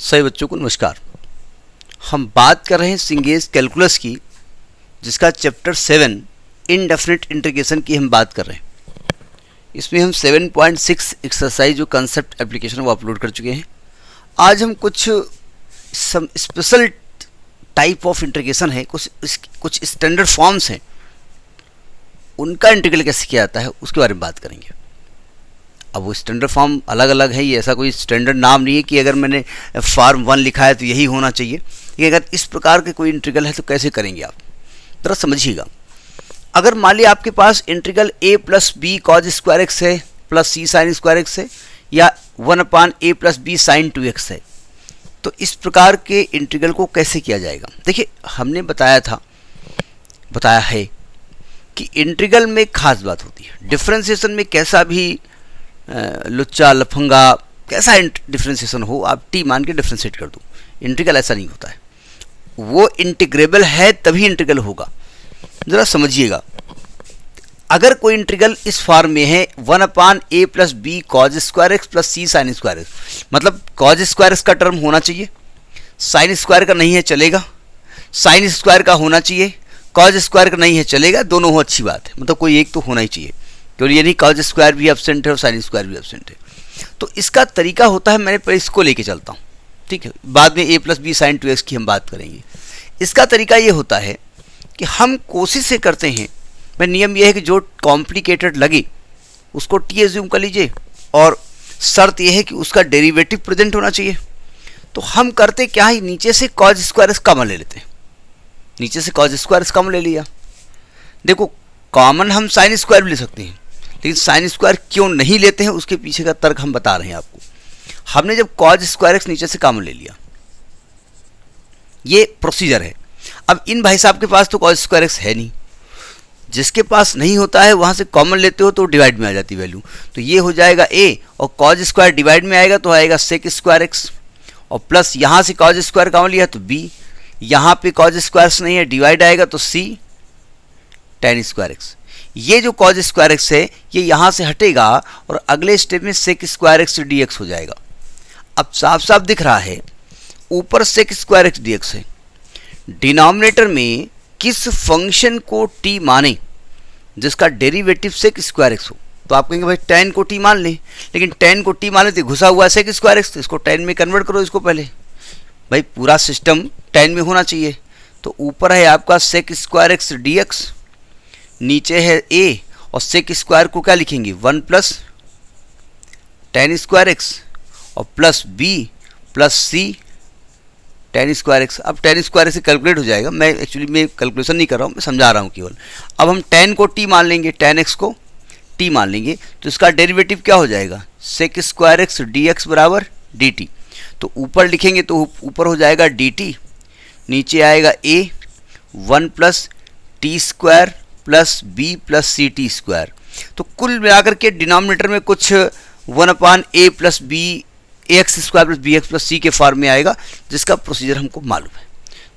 सभी बच्चों को नमस्कार। हम बात कर रहे हैं सिंगेज कैलकुलस की, जिसका चैप्टर 7 इनडेफिनिट इंटीग्रेशन की हम बात कर रहे हैं। इसमें हम 7.6 एक्सरसाइज जो कंसेप्ट एप्लीकेशन वो अपलोड कर चुके हैं। आज हम कुछ स्पेशल टाइप ऑफ इंटीग्रेशन है, कुछ स्टैंडर्ड फॉर्म्स हैं, उनका इंटीग्रल कैसे किया जाता है उसके बारे में बात करेंगे। अब वो स्टैंडर्ड फॉर्म अलग अलग है, ये ऐसा कोई स्टैंडर्ड नाम नहीं है कि अगर मैंने फॉर्म 1 लिखा है तो यही होना चाहिए। कि अगर इस प्रकार के कोई इंटीग्रल है तो कैसे करेंगे आप, जरा समझिएगा। अगर मान लिया आपके पास integral a plus B cos square X है plus C sine square X है, या 1/a plus b sine 2x है, तो इस प्रकार के इंटीग्रल को कैसे किया जाएगा। देखिए, हमने बताया है कि इंटीग्रल में खास बात होती है। डिफरेंशिएशन में कैसा भी लुच्चा लफंगा कैसा डिफरेंशिएशन हो, आप टी मान के डिफरेंशिएट कर दो, इंटीग्रल ऐसा नहीं होता है। वो इंटीग्रेबल है तभी इंटीग्रल होगा। ज़रा समझिएगा, अगर कोई इंटीग्रल इस फॉर्म में है 1/a plus B cos square X plus C sine square X, मतलब कॉज स्क्वायर एक्स का टर्म होना चाहिए, साइन स्क्वायर का नहीं है चलेगा, साइन स्क्वायर का होना चाहिए, कॉज स्क्वायर का नहीं है चलेगा, दोनों हो अच्छी बात है, मतलब कोई एक तो होना ही चाहिए, क्योंकि ये नहीं कॉज स्क्वायर भी एब्सेंट है और साइन स्क्वायर भी एब्सेंट है। तो इसका तरीका होता है, मैंने पहले इसको लेके चलता हूँ, ठीक है, बाद में a plus b sine 2x की हम बात करेंगे। इसका तरीका ये होता है कि हम कोशिश ये करते हैं, मैं नियम ये है कि जो कॉम्प्लिकेटेड लगे उसको t एज्यूम कर लीजिए, और शर्त यह है कि उसका डेरिवेटिव प्रेजेंट होना चाहिए। तो हम करते क्या है, नीचे से कॉज स्क्वायर कॉमन ले लेते हैं, नीचे से कॉज स्क्वायर कॉमन ले लिया। देखो, कॉमन हम साइन स्क्वायर भी ले सकते हैं, लेकिन साइन स्क्वायर क्यों नहीं लेते हैं उसके पीछे का तर्क हम बता रहे हैं आपको। हमने जब कॉज स्क्वायर एक्स नीचे से कॉमन ले लिया, ये प्रोसीजर है। अब इन भाई साहब के पास तो कॉज स्क्वायर एक्स है नहीं, जिसके पास नहीं होता है वहां से कॉमन लेते हो तो डिवाइड में आ जाती वैल्यू, तो ये हो जाएगा a, और कॉज स्क्वायर डिवाइड में आएगा तो आएगा सेक स्क्वायर एक्स, और प्लस यहाँ से कॉज स्क्वायर कॉमन लिया तो b, यहाँ पे कॉज स्क्वायर नहीं है, डिवाइड आएगा तो c tan स्क्वायर एक्स। ये जो कॉज स्क्वायर एक्स है ये यहाँ से हटेगा और अगले स्टेप में sec square x d x हो जाएगा। अब साफ साफ दिख रहा है, ऊपर sec square x d x है, डिनोमिनेटर में किस फंक्शन को t माने जिसका डेरिवेटिव सेक स्क्वायर एक्स हो, तो आप कहेंगे भाई tan को t मान लें, लेकिन tan को t मान लेते घुसा हुआ है सेक स्क्वायर एक्स, तो इसको tan में कन्वर्ट करो। इसको पहले भाई पूरा सिस्टम tan में होना चाहिए, तो ऊपर है आपका sec square x d x, नीचे है a, और सेक स्क्वायर को क्या लिखेंगे 1 प्लस tan स्क्वायर एक्स और plus b plus c tan square x. अब tan स्क्वायर से कैलकुलेट हो जाएगा, मैं एक्चुअली कैलकुलेशन नहीं कर रहा हूँ, मैं समझा रहा हूँ केवल। अब हम tan को t मान लेंगे, tan x को t मान लेंगे, तो इसका डेरिवेटिव क्या हो जाएगा sec square x d x बराबर डी टी। तो ऊपर लिखेंगे तो ऊपर हो जाएगा डी टी, नीचे आएगा a 1 plus T square plus B plus C T square. तो कुल मिलाकर के डिनोमिनेटर में कुछ 1/a plus B X square plus B X plus C के फॉर्म में आएगा, जिसका प्रोसीजर हमको मालूम है।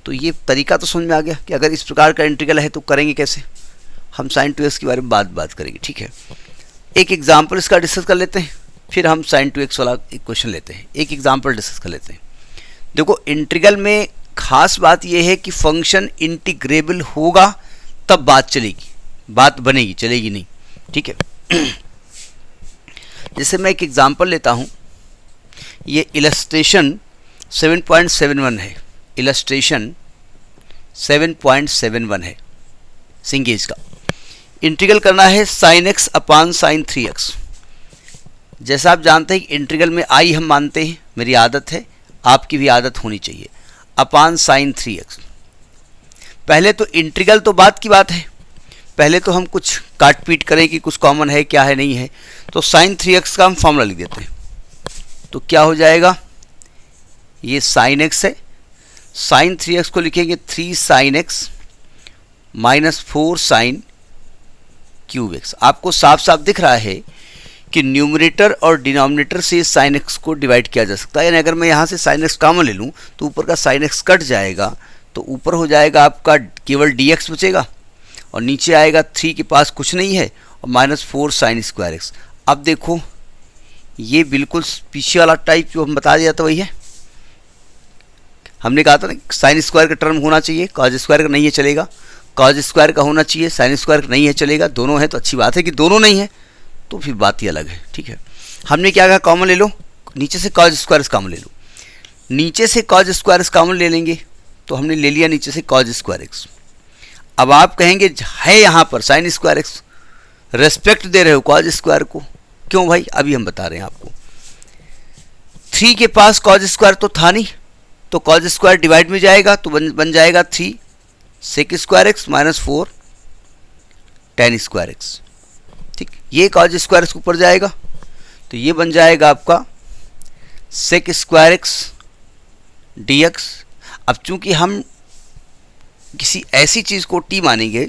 तो ये तरीका तो समझ में आ गया कि अगर इस प्रकार का इंटीग्रल है तो करेंगे कैसे। हम साइन 2x के बारे में बात करेंगे, ठीक है। एक एग्जाम्पल इसका डिस्कस कर लेते हैं, फिर हम साइन 2x वाला एक क्वेश्चन लेते हैं। एक एग्जाम्पल डिस्कस कर लेते हैं। देखो, इंटीग्रल में खास बात यह है कि फंक्शन इंटीग्रेबल होगा तब बात चलेगी, बात बनेगी, चलेगी नहीं, ठीक है। जैसे मैं एक एग्जांपल लेता हूं, ये इलस्ट्रेशन 7.71 है, इलस्ट्रेशन 7.71 है, सिंगेज का। इंटीग्रल करना है साइन एक्स अपान साइन 3x। जैसा आप जानते हैं कि इंटीग्रल में आई हम मानते हैं, मेरी आदत है, आपकी भी आदत होनी चाहिए, अपान साइन 3x। पहले तो इंटीग्रल तो बात की बात है, पहले तो हम कुछ काट पीट करें कि कुछ कॉमन है क्या है नहीं है। तो साइन 3x का हम फॉर्मूला लिख देते हैं, तो क्या हो जाएगा, ये साइन x है, साइन 3x को लिखेंगे 3 sine x minus 4 sine cube x। आपको साफ साफ दिख रहा है कि न्यूमरेटर और डिनोमिनेटर से साइन x को डिवाइड किया जा सकता है, यानी अगर मैं यहाँ से साइन x कॉमन ले लूँ तो ऊपर का साइन x कट जाएगा, तो ऊपर हो जाएगा आपका केवल dx बचेगा, और नीचे आएगा 3 के पास कुछ नहीं है, और माइनस 4 साइन स्क्वायर एक्स। अब देखो, ये बिल्कुल पीछे वाला टाइप जो हम बता दिया था वही है, हमने कहा था ना साइन स्क्वायर का टर्म होना चाहिए, कॉज स्क्वायर का नहीं है चलेगा, कॉज स्क्वायर का होना चाहिए, साइन स्क्वायर का नहीं है चलेगा, दोनों है तो अच्छी बात है कि दोनों नहीं है तो फिर बात ही अलग है। ठीक है, हमने क्या कहा कॉमन ले लो, नीचे से कॉज स्क्वायर कॉमन ले लो, नीचे से कॉज स्क्वायर कॉमन ले लेंगे तो हमने ले लिया नीचे से कॉज स्क्वायर एक्स। अब आप कहेंगे है यहाँ पर साइन स्क्वायर एक्स, रेस्पेक्ट दे रहे हो कॉज स्क्वायर को, क्यों भाई अभी हम बता रहे हैं आपको। 3 के पास कॉज स्क्वायर तो था नहीं, तो कॉज स्क्वायर डिवाइड में जाएगा तो बन जाएगा 3 sec square x minus 4 tan square x. ठीक, ये कॉज स्क्वायर एक्स ऊपर जाएगा तो ये बन जाएगा आपका sec square x d x. अब चूंकि हम किसी ऐसी चीज़ को टी मानेंगे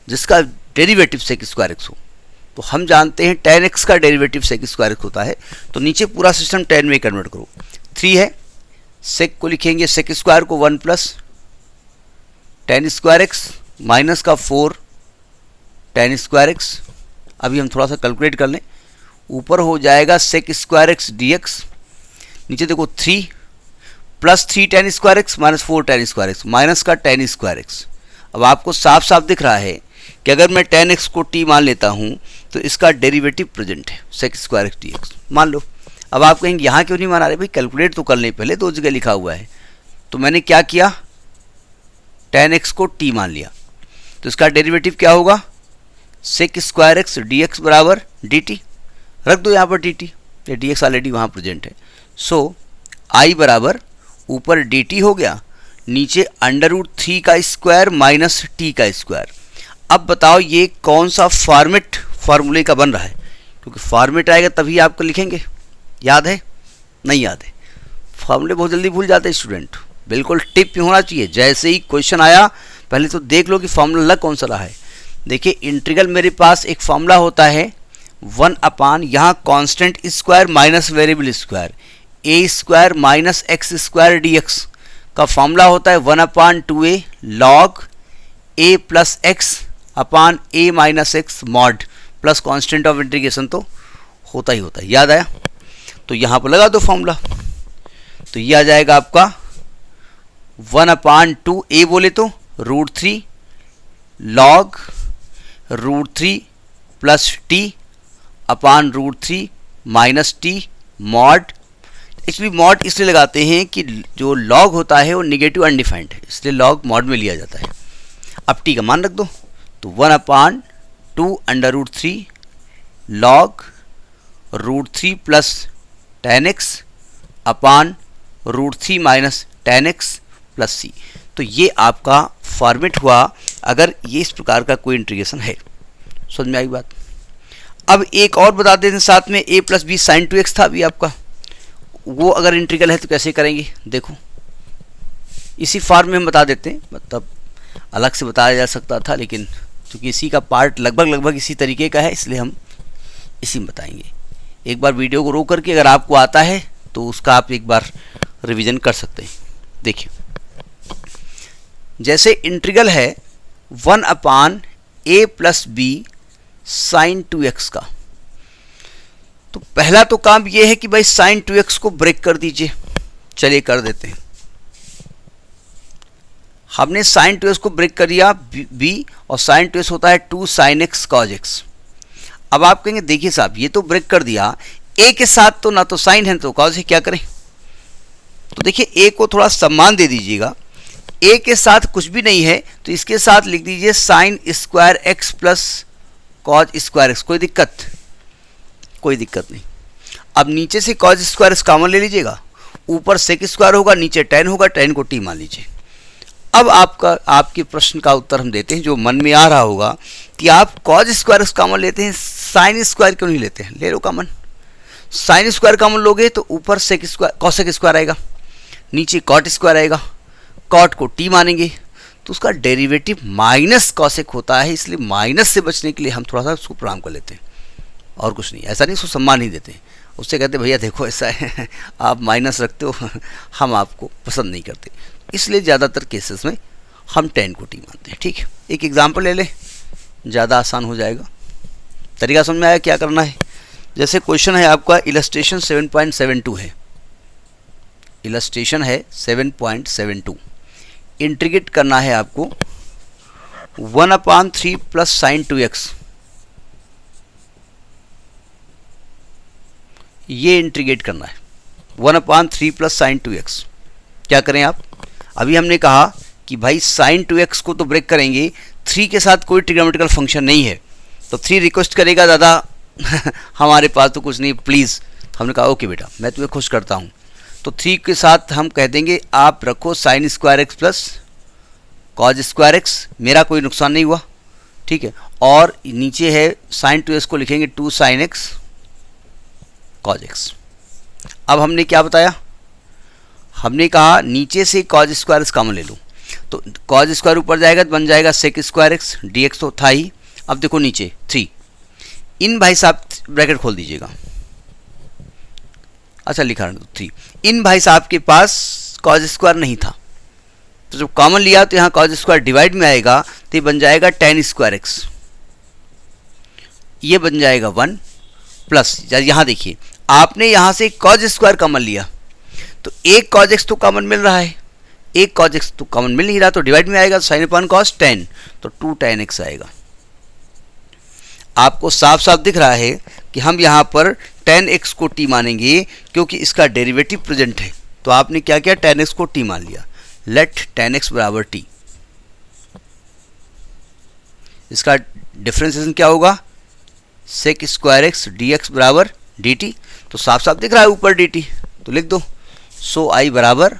जिसका डेरिवेटिव सेक स्क्वायर एक्स हो, तो हम जानते हैं टेन एक्स का डेरिवेटिव सेक स्क्वायर एक्स होता है, तो नीचे पूरा सिस्टम टेन में कन्वर्ट करो। 3 है, सेक को लिखेंगे सेक स्क्वायर को 1 plus ten square x minus का 4 टेन स्क्वायर एक्स। अभी हम थोड़ा सा कैलकुलेट कर लें, ऊपर हो जाएगा sec square x d x, नीचे देखो 3 plus 3 tan square x minus 4 tan square x minus का टेन स्क्वायर एक्स। अब आपको साफ साफ दिख रहा है कि अगर मैं टेन एक्स को टी मान लेता हूँ तो इसका डेरिवेटिव प्रेजेंट है sec square x d x मान लो। अब आप कहेंगे यहाँ क्यों नहीं मान रहे भाई, कैलकुलेट तो कर लें पहले, 2 जगह लिखा हुआ है। तो मैंने क्या किया, टेन एक्स को टी मान लिया, तो इसका डेरिवेटिव क्या होगा, sec square x d x बराबर डी टी, रख दो यहाँ पर डी टी, ये डी एक्स ऑलरेडी वहाँ प्रेजेंट है। सो आई बराबर ऊपर डी टी हो गया, नीचे √3 का स्क्वायर माइनस टी का स्क्वायर। अब बताओ ये कौन सा फॉर्मेट फार्मूले का बन रहा है, क्योंकि फॉर्मेट आएगा तभी आपको लिखेंगे। याद है नहीं याद है, फार्मूले बहुत जल्दी भूल जाते हैं स्टूडेंट, बिल्कुल टिप में होना चाहिए। जैसे ही क्वेश्चन आया पहले तो देख लो कि फार्मूला अलग कौन सा रहा है। देखिए इंटीग्रल मेरे पास एक फार्मूला होता है 1 अपान यहाँ constant square minus variable square A square minus X square D X का फार्मूला होता है 1 upon 2a log a plus X upon a minus X mod plus constant of integration तो होता ही होता है। याद आया, तो यहाँ पर लगा दो फार्मूला, तो ये आ जाएगा आपका 1 अपान 2a बोले तो √3 log √3 plus T upon √3 minus T mod. Actually mod इसलिए लगाते हैं कि जो लॉग होता है वो निगेटिव अनडिफाइंड है, इसलिए लॉग मॉड में लिया जाता है। अब टी का मान रख दो, तो 1 अपान 2 √3 लॉग √3 प्लस टेन एक्स अपान √3 माइनस टेन एक्स प्लस सी। तो ये आपका फॉर्मेट हुआ अगर ये इस प्रकार का कोई इंटीग्रेशन है। समझ में आई बात। अब एक और बता देते हैं साथ में, a plus b sine 2x था अभी आपका, वो अगर इंटीग्रल है तो कैसे करेंगे, देखो इसी फॉर्म में हम बता देते हैं, मतलब अलग से बताया जा सकता था लेकिन क्योंकि इसी का पार्ट लगभग इसी तरीके का है इसलिए हम इसी में बताएंगे। एक बार वीडियो को रोक करके अगर आपको आता है तो उसका आप एक बार रिवीजन कर सकते हैं। देखिए जैसे इंटीग्रल है 1 upon a plus b sine 2x का, तो पहला तो काम ये है कि भाई साइन 2x को ब्रेक कर दीजिए। चलिए कर देते हैं, हमने साइन 2x को ब्रेक कर दिया b और साइन 2x होता है 2 साइन x cos x। अब आप कहेंगे देखिए साहब ये तो ब्रेक कर दिया, a के साथ तो ना तो साइन है तो cos है, क्या करें। तो देखिए a को थोड़ा सम्मान दे दीजिएगा, a के साथ कुछ भी नहीं है तो इसके साथ लिख दीजिए sine square x plus cos square x. कोई दिक्कत नहीं। अब नीचे से कॉज स्क्वायर एक्स कॉमन ले लीजिएगा, ऊपर सेक स्क्वायर होगा, नीचे टेन होगा, टेन को टी मान लीजिए। अब आपके प्रश्न का उत्तर हम देते हैं जो मन में आ रहा होगा कि आप कॉज स्क्वायर एक्स कॉमन लेते हैं, साइन स्क्वायर क्यों नहीं लेते हैं। ले लो कॉमन, साइन स्क्वायर कॉमन लोगे तो ऊपर सेक स्क्वायर कॉसेक स्क्वायर आएगा, नीचे कॉट स्क्वायर आएगा, कॉट को टी मानेंगे तो उसका डेरिवेटिव माइनस कॉसेक होता है, इसलिए माइनस से बचने के लिए हम थोड़ा सा उसको प्रणाम कर लेते हैं और कुछ नहीं। ऐसा नहीं उसको सम्मान नहीं देते, उससे कहते भैया देखो ऐसा है आप माइनस रखते हो हम आपको पसंद नहीं करते, इसलिए ज़्यादातर केसेस में हम टेन को टी मानते हैं। ठीक है, एक एग्जाम्पल ले लें, ज़्यादा आसान हो जाएगा। तरीका समझ में आया क्या करना है। जैसे क्वेश्चन है आपका इलस्ट्रेशन 7.72 है, इलस्ट्रेशन है 7.72। इंटीग्रेट करना है आपको 1/3 प्लस साइन 2x, ये इंटीग्रेट करना है 1/3 प्लस साइन 2x। क्या करें आप, अभी हमने कहा कि भाई साइन 2x को तो ब्रेक करेंगे, 3 के साथ कोई ट्रिग्नोमेट्रिकल फंक्शन नहीं है, तो 3 रिक्वेस्ट करेगा दादा हमारे पास तो कुछ नहीं प्लीज़। हमने कहा ओके बेटा मैं तुम्हें खुश करता हूँ, तो 3 के साथ हम कह देंगे आप रखो sign square X plus cos square x, मेरा कोई नुकसान नहीं हुआ, ठीक है। और नीचे है साइन 2x को लिखेंगे 2 साइन एक्स कॉज एक्स। अब हमने क्या बताया, हमने कहा नीचे से कॉज स्क्वायर एक्स कॉमन ले लो, तो कॉज स्क्वायर ऊपर जाएगा तो बन जाएगा sec square x, d x तो था ही। अब देखो नीचे 3, इन भाई साहब ब्रैकेट खोल दीजिएगा, अच्छा लिखा है 3, इन भाई साहब के पास कॉज स्क्वायर नहीं था, तो जब कॉमन लिया तो यहाँ कॉज स्क्वायर डिवाइड में आएगा तो ये बन जाएगा टेन स्क्वायर एक्स, ये बन जाएगा 1 प्लस, यहाँ देखिए आपने यहाँ से कॉज स्क्वायर कॉमन लिया तो एक कॉज एक्स तो कॉमन मिल रहा है, एक कॉज एक्स तो कॉमन मिल नहीं रहा, तो डिवाइड में आएगा तो साइन अपॉन कॉस 10, तो 2 tan x आएगा। आपको साफ साफ दिख रहा है कि हम यहाँ पर tan x को t मानेंगे क्योंकि इसका डेरिवेटिव प्रेजेंट है, तो आपने क्या किया tan x को t मान लिया। लेट tan x बराबर t, इसका डिफरेंशिएशन क्या होगा, sec square x d x बराबर डी टी, तो साफ साफ दिख रहा है ऊपर डी टी, तो लिख दो। सो आई बराबर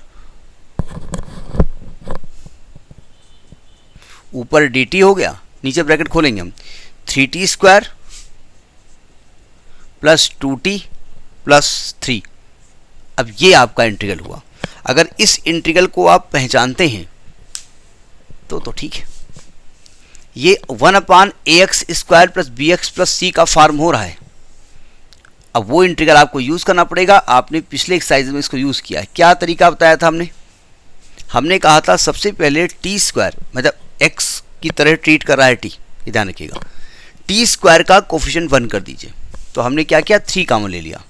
ऊपर डी टी हो गया, नीचे ब्रैकेट खोलेंगे हम 3t square plus 2t plus 3। अब ये आपका इंटीग्रल हुआ। अगर इस इंटीग्रल को आप पहचानते हैं तो ठीक है, ये 1/ax square plus B X plus C का फॉर्म हो रहा है। अब वो इंटीग्रल आपको यूज़ करना पड़ेगा, आपने पिछले एक्सरसाइज में इसको यूज़ किया है। क्या तरीका बताया था हमने कहा था सबसे पहले टी स्क्वायर मतलब x की तरह ट्रीट कर रहा है टी, ये ध्यान रखिएगा, टी स्क्वायर का कोफिशिएंट 1 कर दीजिए। तो हमने क्या किया 3 कॉमन ले लिया,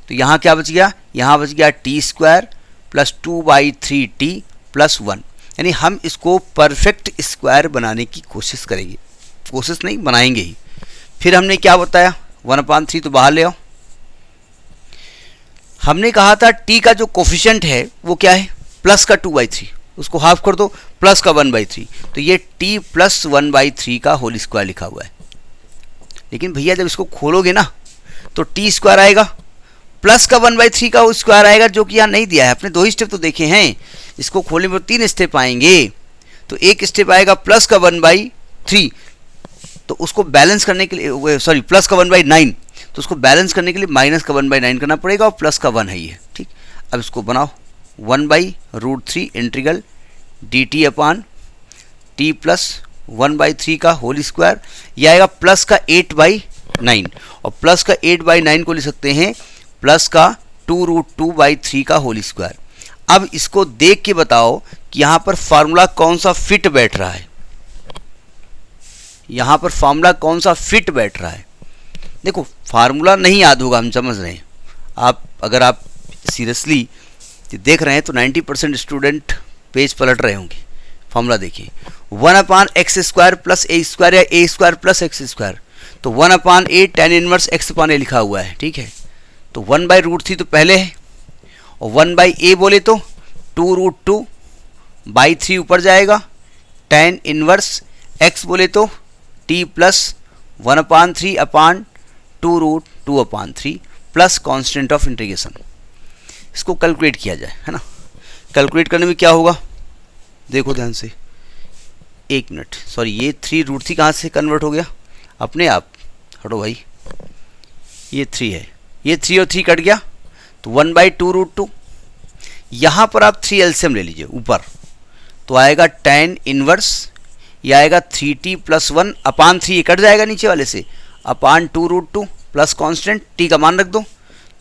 तो यहाँ क्या बच गया, यहाँ बच गया T square plus 2/3t plus 1, यानी हम इसको परफेक्ट स्क्वायर बनाने की कोशिश करेंगे, कोशिश नहीं बनाएंगे ही। फिर हमने क्या बताया 1/3 तो बाहर ले आओ। हमने कहा था t का जो कोफिशिएंट है वो क्या है प्लस का 2/3, उसको हाफ कर दो, प्लस का 1/3, तो ये t प्लस 1/3 का होल स्क्वायर लिखा हुआ है। लेकिन भैया जब इसको खोलोगे ना तो t स्क्वायर आएगा प्लस का 1/3 का स्क्वायर आएगा, जो कि यहाँ नहीं दिया है। अपने 2 ही स्टेप तो देखे हैं, इसको खोलने पर 3 स्टेप आएंगे। तो एक स्टेप आएगा प्लस का 1/3, तो उसको बैलेंस करने के लिए सॉरी प्लस का 1/9, तो उसको बैलेंस करने के लिए माइनस का 1/9 करना पड़ेगा, और प्लस का 1 है ये, ठीक। अब इसको बनाओ 1/√3 integral D T upon T plus 1/3 का होल स्क्वायर, यह आएगा प्लस का 8/9, और प्लस का 8/9 को लिख सकते हैं प्लस का 2√2/3 का होल स्क्वायर। अब इसको देख के बताओ कि यहाँ पर फार्मूला कौन सा फिट बैठ रहा है, यहाँ पर फार्मूला कौन सा फिट बैठ रहा है। देखो फार्मूला नहीं याद होगा, हम समझ रहे हैं। अगर आप सीरियसली देख रहे हैं तो 90% स्टूडेंट पेज पलट रहे होंगे। फार्मूला देखिए 1/x स्क्वायर प्लस ए स्क्वायर या ए स्क्वायर प्लस एक्स स्क्वायर, तो 1/a tan इनवर्स x/a लिखा हुआ है, ठीक है। तो 1/√3 तो पहले है, और 1/a बोले तो 2√2/3 ऊपर जाएगा, tan इनवर्स x बोले तो t plus 1/3 upon 2√2/3 plus constant of integration. इसको कैलकुलेट किया जाए, है ना। कैलकुलेट करने में क्या होगा, देखो ध्यान से, 1 मिनट, सॉरी ये 3√3 कहाँ से कन्वर्ट हो गया अपने आप, हटो भाई, ये 3 है, ये 3 और 3 कट गया, तो 1/2√2। यहाँ पर आप 3 एलसीएम ले लीजिए ऊपर, तो आएगा tan इनवर्स, यह आएगा 3t प्लस 1 अपान 3, ये कट जाएगा नीचे वाले से, अपान 2√2 प्लस कांस्टेंट t का मान रख दो,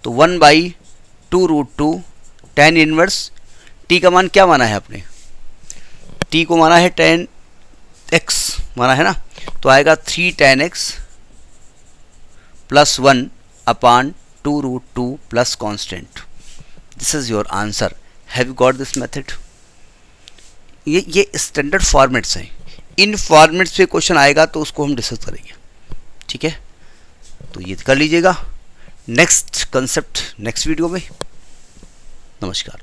तो 1/2√2 tan इनवर्स, t का मान क्या माना है आपने, t को माना है tan x माना है ना, तो आएगा 3 tan x plus 1 upon 2√2 plus constant. This is your answer. Have you got this method? ये स्टैंडर्ड फॉर्मेट्स हैं, इन फॉर्मेट्स पे क्वेश्चन आएगा तो उसको हम डिस्कस करेंगे, ठीक है? तो ये कर लीजिएगा, नेक्स्ट कंसेप्ट नेक्स्ट वीडियो में। नमस्कार।